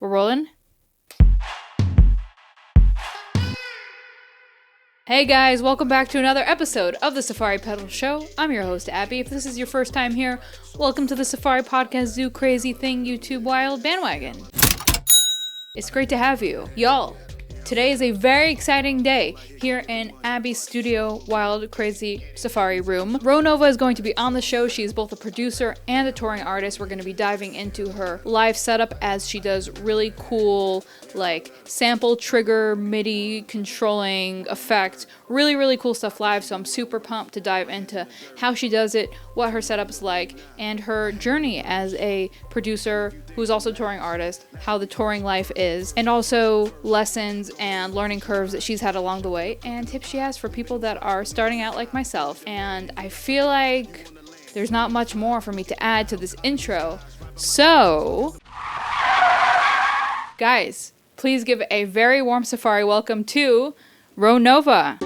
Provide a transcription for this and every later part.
We're rolling? Hey guys, welcome back to another episode of the Safari Pedal Show. I'm your host, Abby. If this is your first time here, welcome to the Safari Podcast Zoo Crazy Thing YouTube Wild Bandwagon. It's great to have you. Y'all, today is a very exciting day here in Abby's studio, Wild Crazy Safari Room. Ro Nova is going to be on the show. She is both a producer and a touring artist. We're going to be diving into her live setup as she does really cool, like, sample trigger MIDI controlling effect. Really cool stuff live, so I'm super pumped to dive into how she does it, what her setup is like, and her journey as a producer who's also a touring artist, how the touring life is, and also lessons and learning curves that she's had along the way, and tips she has for people that are starting out like myself. And I feel like there's not much more for me to add to this intro, so guys, please give a very warm Safari welcome to Ro Nova.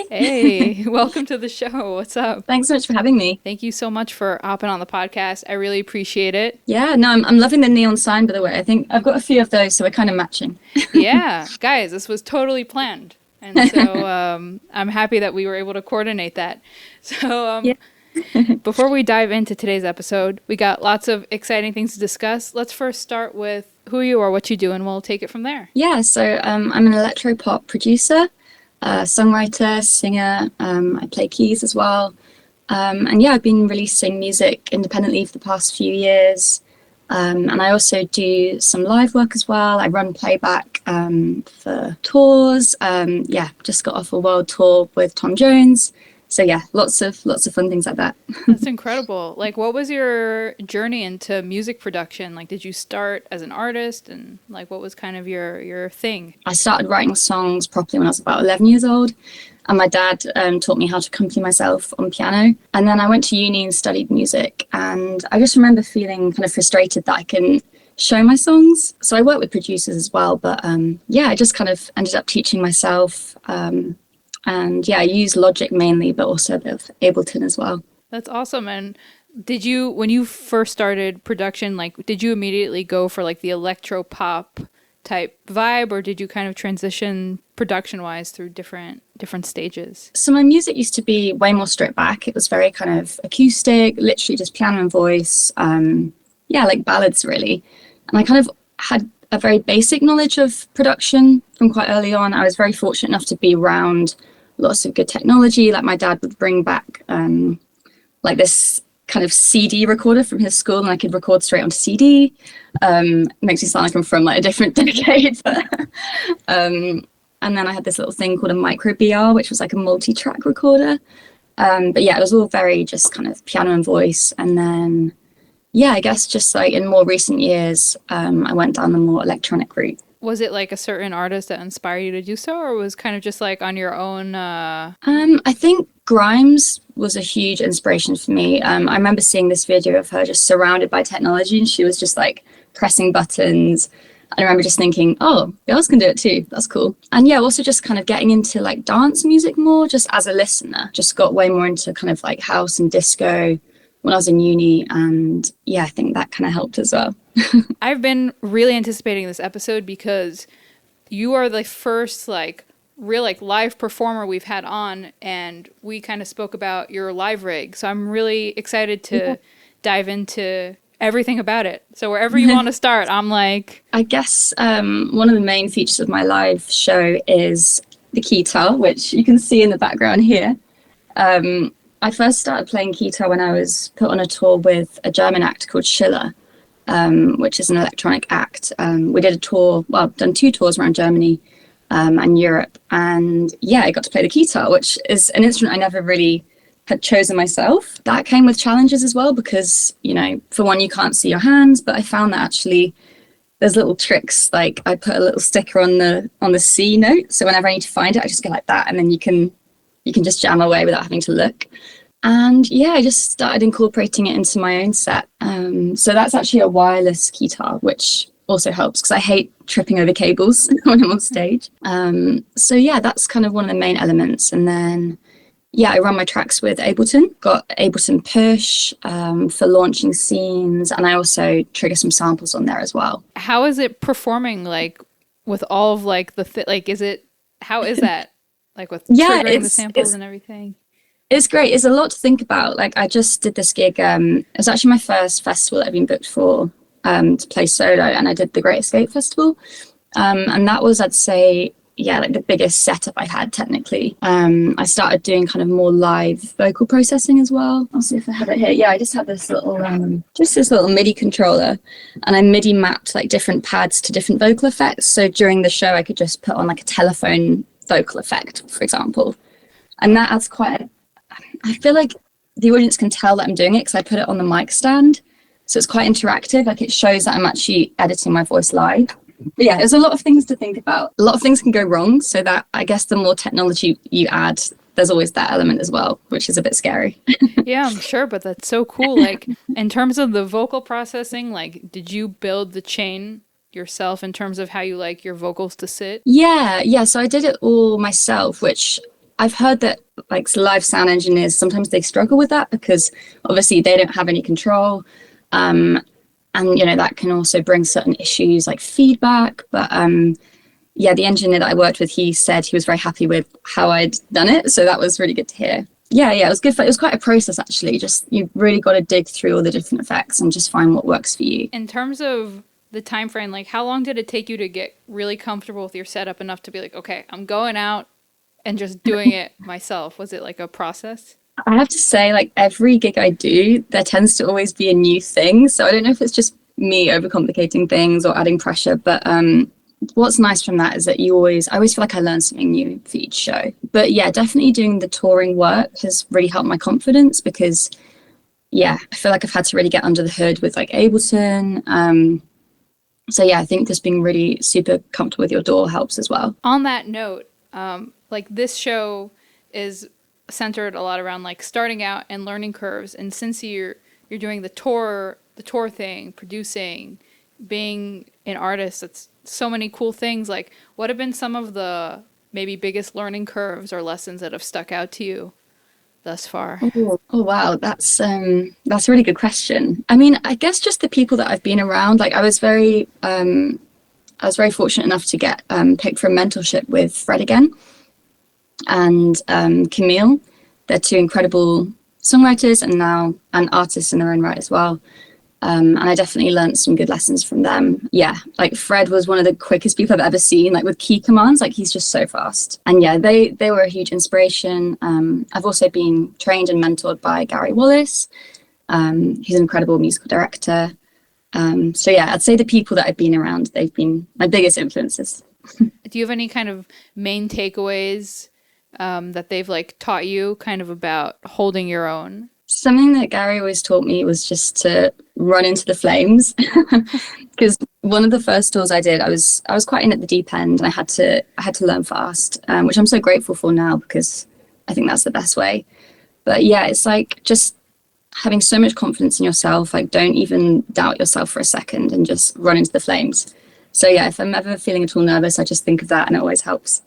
Hey, welcome to the show. What's up? Thanks so much for having me. Thank you so much for hopping on the podcast. I really appreciate it. Yeah, no, I'm loving the neon sign, by the way. I think I've got a few of those, so we're kind of matching. Yeah, guys, this was totally planned. And so I'm happy that we were able to coordinate that. So before we dive into today's episode, we got lots of exciting things to discuss. Let's first start with who you are, what you do, and we'll take it from there. Yeah, so I'm an electropop producer, songwriter, singer. I play keys as well. And yeah, I've been releasing music independently for the past few years. And I also do some live work as well. I run playback for tours. Just got off a world tour with Tom Jones. So yeah, lots of fun things like that. That's incredible. Like, what was your journey into music production? Like, did you start as an artist, and like, what was kind of your thing? I started writing songs properly when I was about 11 years old. And my dad taught me how to accompany myself on piano. And then I went to uni and studied music. And I just remember feeling kind of frustrated that I couldn't show my songs. So I worked with producers as well. But I just kind of ended up teaching myself. And yeah, I use Logic mainly, but also a bit of Ableton as well. That's awesome. And did you, when you first started production, like, did you immediately go for like the electro pop type vibe, or did you kind of transition production wise through different stages? So my music used to be way more stripped back. It was very kind of acoustic, literally just piano and voice. Like ballads really. And I kind of had a very basic knowledge of production from quite early on. I was very fortunate enough to be around lots of good technology. Like my dad would bring back like this kind of CD recorder from his school, and I could record straight onto CD. Makes me sound like I'm from like a different decade. And then I had this little thing called a Micro BR, which was like a multi-track recorder. But yeah, it was all very just kind of piano and voice. And then, yeah, I guess just like in more recent years, I went down the more electronic route. Was it like a certain artist that inspired you to do so, or was kind of just like on your own? I think Grimes was a huge inspiration for me. I remember seeing this video of her just surrounded by technology, and she was just like pressing buttons. I remember just thinking, oh, girls can do it too. That's cool. And yeah, also just kind of getting into like dance music more, just as a listener. Just got way more into kind of like house and disco when I was in uni. And yeah, I think that kind of helped as well. I've been really anticipating this episode because you are the first like real like live performer we've had on, and we kind of spoke about your live rig. So I'm really excited to dive into everything about it. So wherever you want to start, I'm like... I guess one of the main features of my live show is the guitar, which you can see in the background here. I first started playing guitar when I was put on a tour with a German act called Schiller, which is an electronic act. We did a tour, done 2 tours around Germany and Europe. And yeah, I got to play the guitar, which is an instrument I never really had chosen myself. That came with challenges as well, because, you know, for one, you can't see your hands, but I found that actually there's little tricks. Like I put a little sticker on the C note, so whenever I need to find it, I just go like that, and then you can just jam away without having to look. And yeah, I just started incorporating it into my own set. So that's actually a wireless guitar, which also helps because I hate tripping over cables when I'm on stage. So yeah, that's kind of one of the main elements. And then yeah, I run my tracks with Ableton. Got Ableton Push for launching scenes, and I also trigger some samples on there as well. How is it performing, like, with all of, like, like, how is that? Like, with Yeah, triggering the samples and everything? it's great. It's a lot to think about. Like, I just did this gig. It was actually my first festival that I've been booked for to play solo, and I did the Great Escape Festival. And that was, I'd say, yeah, like the biggest setup I had technically. I started doing kind of more live vocal processing as well. I'll see if I have it here. Yeah, I just had this little, just this little MIDI controller, and I MIDI mapped like different pads to different vocal effects. So during the show, I could just put on like a telephone vocal effect, for example. And that adds I feel like the audience can tell that I'm doing it because I put it on the mic stand. So it's quite interactive. Like, it shows that I'm actually editing my voice live. But yeah, there's a lot of things to think about. A lot of things can go wrong. So that, I guess, the more technology you add, there's always that element as well, which is a bit scary. Yeah, I'm sure, but that's so cool. Like, in terms of the vocal processing, like, did you build the chain yourself in terms of how you like your vocals to sit? Yeah. So I did it all myself, which I've heard that like live sound engineers, sometimes they struggle with that because obviously they don't have any control. And, you know, that can also bring certain issues like feedback. But yeah, the engineer that I worked with, he said he was very happy with how I'd done it. So that was really good to hear. Yeah, it was good. It was quite a process, actually. Just, you've really got to dig through all the different effects and just find what works for you. In terms of the time frame, like, how long did it take you to get really comfortable with your setup enough to be like, okay, I'm going out and just doing it myself? Was it like a process? I have to say, like, every gig I do, there tends to always be a new thing. So I don't know if it's just me overcomplicating things or adding pressure, but what's nice from that is that I always feel like I learn something new for each show. But yeah, definitely doing the touring work has really helped my confidence because, yeah, I feel like I've had to really get under the hood with like Ableton. So yeah, I think just being really super comfortable with your DAW helps as well. On that note, like, this show is centered a lot around like starting out and learning curves, and since you're doing the tour thing, producing, being an artist, that's so many cool things. Like, what have been some of the maybe biggest learning curves or lessons that have stuck out to you thus far? Oh wow, that's a really good question. I mean, I guess just the people that I've been around. Like, I was very fortunate enough to get picked for a mentorship with Fred again and Camille. They're two incredible songwriters and artists in their own right as well. And I definitely learned some good lessons from them. Yeah, like Fred was one of the quickest people I've ever seen, like with key commands, like he's just so fast. And yeah, they were a huge inspiration. I've also been trained and mentored by Gary Wallace. He's an incredible musical director. So yeah, I'd say the people that I've been around, they've been my biggest influences. Do you have any kind of main takeaways that they've like taught you kind of about holding your own? Something that Gary always taught me was just to run into the flames, because one of the first tours I did, I was quite in at the deep end, and I had to learn fast, which I'm so grateful for now because I think that's the best way. But yeah, it's like just having so much confidence in yourself, like don't even doubt yourself for a second and just run into the flames. So yeah, if I'm ever feeling at all nervous, I just think of that and it always helps.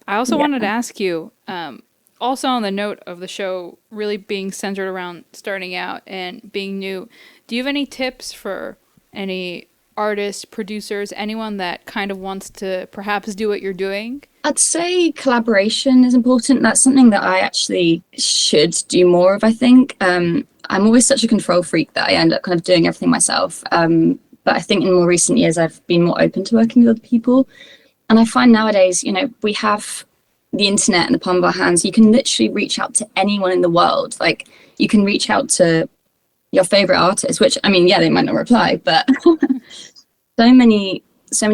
I also wanted to ask you, also on the note of the show really being centered around starting out and being new, do you have any tips for any artists, producers, anyone that kind of wants to perhaps do what you're doing? I'd say collaboration is important. That's something that I actually should do more of, I think. I'm always such a control freak that I end up kind of doing everything myself. But I think in more recent years, I've been more open to working with other people. And I find nowadays, you know, we have the internet in the palm of our hands. You can literally reach out to anyone in the world. Like, you can reach out to your favorite artist, which, I mean, yeah, they might not reply, but so many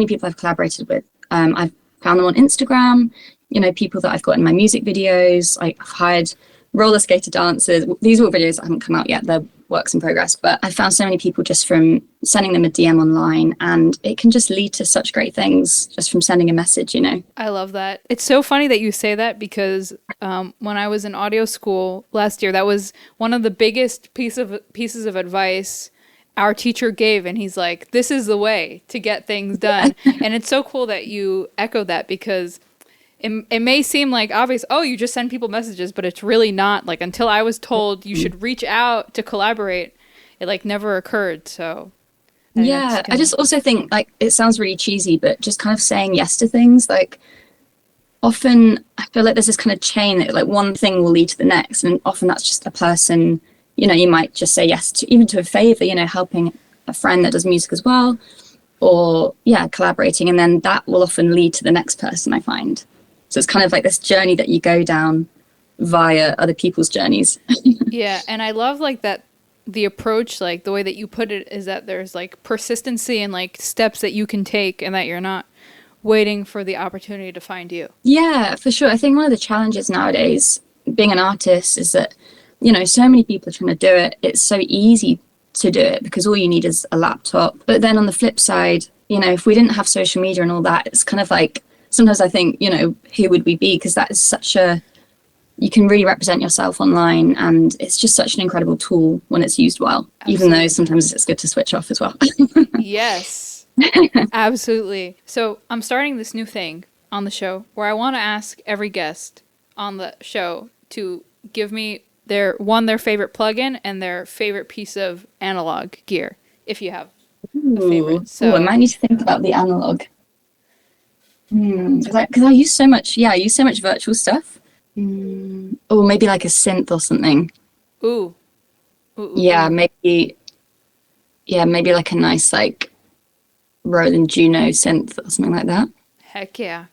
people I've collaborated with. I've found them on Instagram, you know, people that I've got in my music videos. Like, I've hired roller skater dancers. These are all videos that haven't come out yet. They're works in progress, but I found so many people just from sending them a DM online, and it can just lead to such great things just from sending a message, you know. I love that. It's so funny that you say that because when I was in audio school last year, that was one of the biggest pieces of advice our teacher gave, and he's like, this is the way to get things done. And it's so cool that you echo that, because it may seem like obvious, oh, you just send people messages, but it's really not. Like, until I was told you should reach out to collaborate, it like never occurred. So Yeah, I just also think like it sounds really cheesy, but just kind of saying yes to things, like often I feel like there's this kind of chain that like one thing will lead to the next, and often that's just a person, you know, you might just say yes to, even to a favor, you know, helping a friend that does music as well, or yeah, collaborating, and then that will often lead to the next person, I find. So it's kind of like this journey that you go down via other people's journeys. Yeah, and I love like that the approach, like the way that you put it is that there's like persistency and like steps that you can take, and that you're not waiting for the opportunity to find you. Yeah, for sure. I think one of the challenges nowadays being an artist is that, you know, so many people are trying to do it. It's so easy to do it because all you need is a laptop. But then on the flip side, you know, if we didn't have social media and all that, it's kind of like, sometimes I think, you know, who would we be? Because that is such a, you can really represent yourself online, and it's just such an incredible tool when it's used well. Absolutely. Even though sometimes it's good to switch off as well. Yes, absolutely. So I'm starting this new thing on the show where I want to ask every guest on the show to give me their favorite plugin and their favorite piece of analog gear, if you have a favorite. So I might need to think about the analog. Because I use so much virtual stuff. Or maybe like a synth or something. Ooh. Yeah, maybe like a nice like Roland Juno synth or something like that. Heck yeah.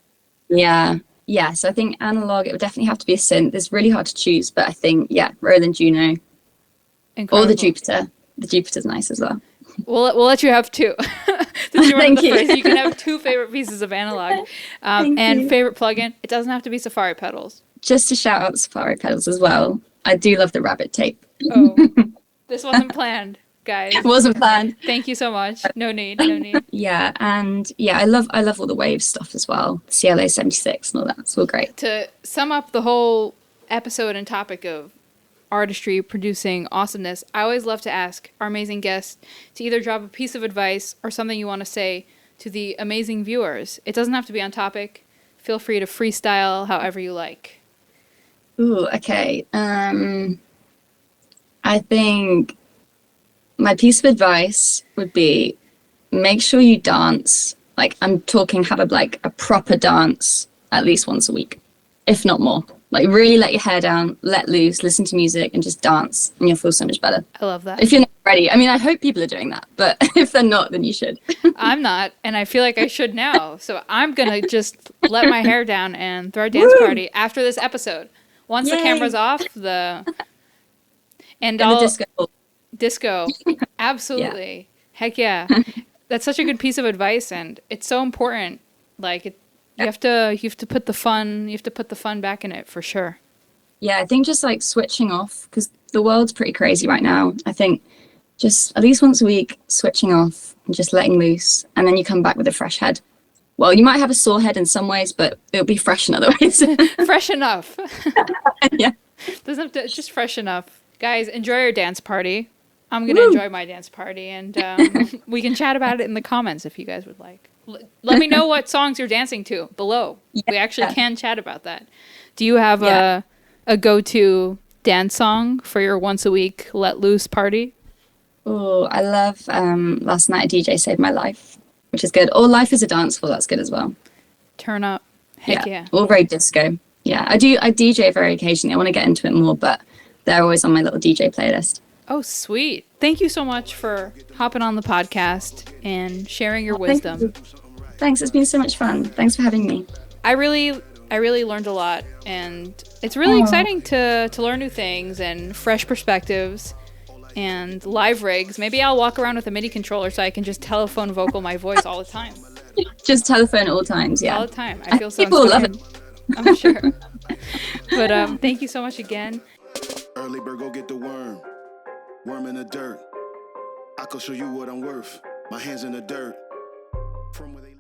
Yeah, so I think analog, it would definitely have to be a synth. It's really hard to choose, but I think, yeah, Roland Juno. Incredible. Or the Jupiter. The Jupiter's nice as well. We'll let you have two. Thank you. You can have two favorite pieces of analog. And favorite plugin. It doesn't have to be Safari pedals. Just to shout out Safari pedals as well. I do love the rabbit tape. Oh, this wasn't planned, guys. It wasn't planned. Thank you so much. No need. Yeah, and yeah, I love all the Wave stuff as well. CLA 76 and all that. It's all great. To sum up the whole episode and topic of artistry producing awesomeness, I always love to ask our amazing guests to either drop a piece of advice or something you want to say to the amazing viewers. It doesn't have to be on topic. Feel free to freestyle however you like. Ooh, okay. I think my piece of advice would be make sure you dance. Like, I'm talking have a proper dance at least once a week, if not more. Like, really let your hair down, let loose, listen to music, and just dance, and you'll feel so much better. I love that. If you're not ready. I mean, I hope people are doing that, but if they're not, then you should. I'm not, and I feel like I should now. So I'm going to just let my hair down and throw a dance party after this episode. Once the camera's off, the disco. Absolutely. Yeah. Heck yeah. That's such a good piece of advice, and it's so important. Like, you have to put the fun back in it for sure. Yeah, I think just like switching off, because the world's pretty crazy right now. I think just at least once a week, switching off and just letting loose, and then you come back with a fresh head. Well, you might have a sore head in some ways, but it'll be fresh in other ways. Fresh enough. Yeah. Doesn't have to, just fresh enough. Guys, enjoy your dance party. I'm going to enjoy my dance party, and we can chat about it in the comments if you guys would like. Let me know what songs you're dancing to below. Yeah. We actually can chat about that. Do you have a go-to dance song for your once a week let loose party? Oh, I love Last Night a DJ Saved My Life, which is good. Or Life is a Dance Floor, that's good as well. Turn up. Heck yeah. Or very disco. Yeah, I DJ very occasionally. I want to get into it more, but they're always on my little DJ playlist. Oh, sweet. Thank you so much for hopping on the podcast and sharing your wisdom. Thanks. It's been so much fun. Thanks for having me. I really learned a lot, and it's really exciting to learn new things and fresh perspectives and live rigs. Maybe I'll walk around with a MIDI controller so I can just telephone vocal my voice all the time. Just telephone at all times, yeah. All the time. I feel so people love it. I'm sure. But thank you so much again. Early bird, go get the worm. Worm in the dirt. I can show you what I'm worth. My hands in the dirt. From where they